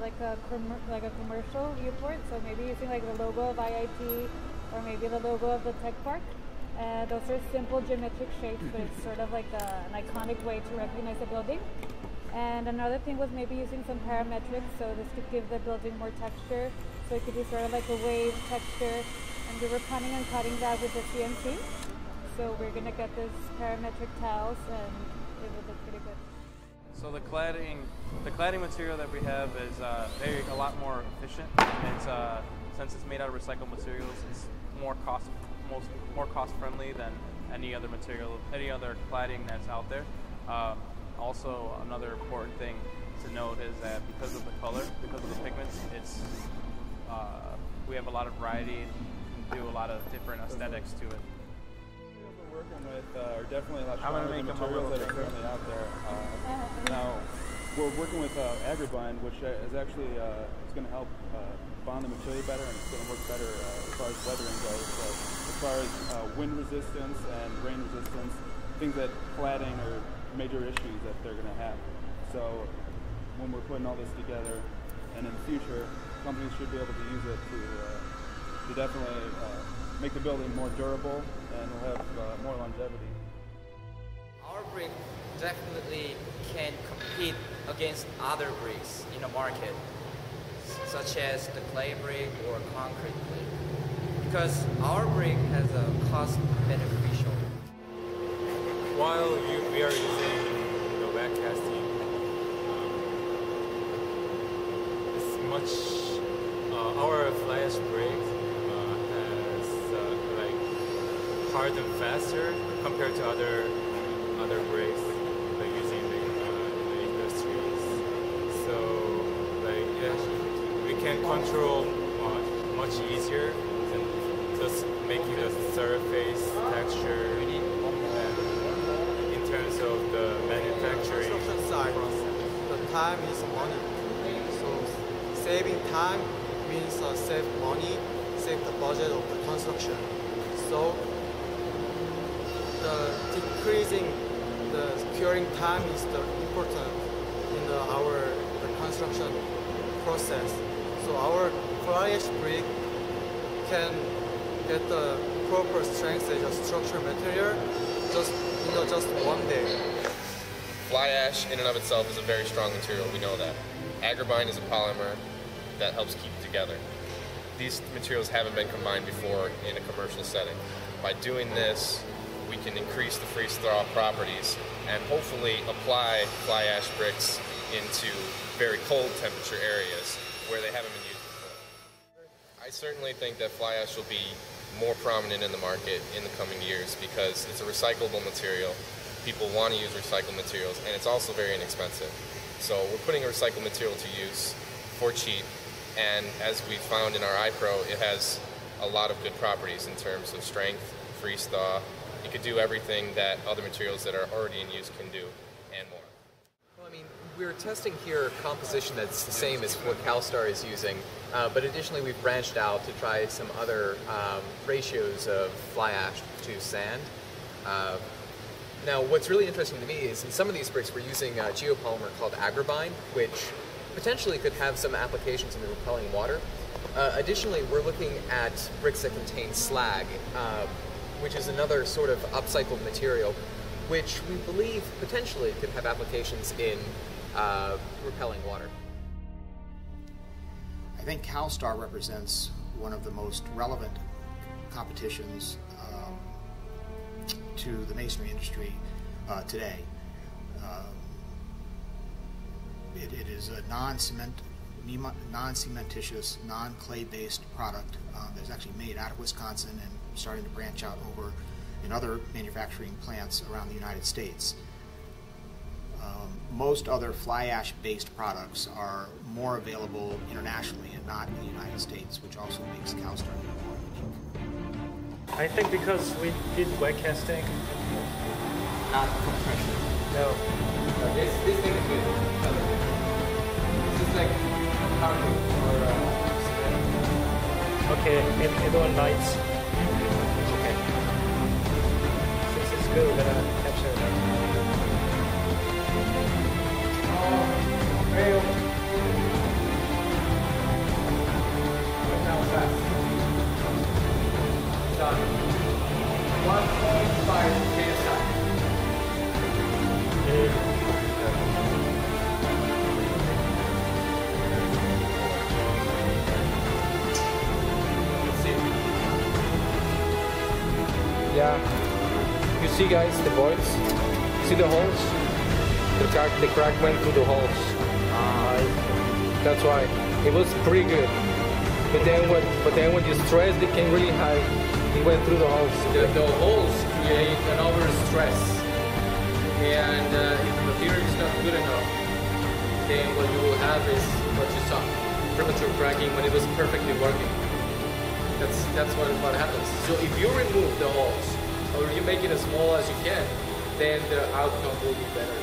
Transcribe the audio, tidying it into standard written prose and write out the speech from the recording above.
like a commercial viewport. So maybe using like the logo of IIT or maybe the logo of the tech park. Those are simple geometric shapes, but it's sort of like an iconic way to recognize a building. And another thing was maybe using some parametrics, so this could give the building more texture. So it could be sort of like a wave texture, and we were planning on cutting that with the CNC. So we're gonna get this parametric tiles, and it would look pretty good. So the cladding material that we have is a lot more efficient. It's since it's made out of recycled materials, it's more cost friendly than any other material, any other cladding that's out there. Also, another important thing to note is that because of the color, because of the pigments, we have a lot of variety and do a lot of different aesthetics to it. We're working with are definitely a lot stronger than the materials that are currently out there. Now, we're working with Agribind, which is actually it's going to help bond the material better, and it's going to work better as far as weathering goes. So as far as wind resistance and rain resistance, things that cladding are major issues that they're going to have. So when we're putting all this together, and in the future, companies should be able to use it to definitely make the building more durable, and will have more longevity. Our brick definitely can compete against other bricks in the market, such as the clay brick or concrete brick, because our brick has a cost beneficial. While we are using wet casting, it's much our fly ash brick has hard and faster compared to other bricks like using in the industries. So we can control much easier and just making the surface texture. In terms of the manufacturing side, the time is money. So saving time means save money, save the budget of the construction. So the decreasing the curing time is the important in the construction process. So our fly ash brick can get the proper strength as a structural material just one day. Fly ash in and of itself is a very strong material, we know that. Agribind is a polymer that helps keep it together. These materials haven't been combined before in a commercial setting. By doing this, we can increase the freeze-thaw properties and hopefully apply fly ash bricks into very cold temperature areas where they haven't been used before. I certainly think that fly ash will be more prominent in the market in the coming years because it's a recyclable material. People want to use recycled materials, and it's also very inexpensive. So we're putting a recycled material to use for cheap, and as we found in our iPro, it has a lot of good properties in terms of strength, freeze thaw. It could do everything that other materials that are already in use can do, and more. Well, I mean, we're testing here composition that's the same as what CalStar is using, but additionally we've branched out to try some other ratios of fly ash to sand. Now, what's really interesting to me is in some of these bricks we're using a geopolymer called Agribind, which potentially could have some applications in the repelling water. Additionally, we're looking at bricks that contain slag, which is another sort of upcycled material, which we believe potentially could have applications in repelling water. I think CalStar represents one of the most relevant competitions to the masonry industry today. It is a non-cementitious, non-clay-based product that's actually made out of Wisconsin and starting to branch out over in other manufacturing plants around the United States. Most other fly ash-based products are more available internationally and not in the United States, which also makes CalStar more unique. I think because we did wet casting. Not compression. No. This thing is good. This is like concrete or Okay, everyone lights. Okay. Since it's good, we're gonna capture it. Yeah. You see, guys, the voids? See the holes? The crack went through the holes. That's why. It was pretty good. But then when you stress, it came really high. It went through the holes. The holes create an overstress. And if the material is not good enough, then what you will have is what you saw. Premature cracking when it was perfectly working. That's what happens. So if you remove the holes, or you make it as small as you can, then the outcome will be better.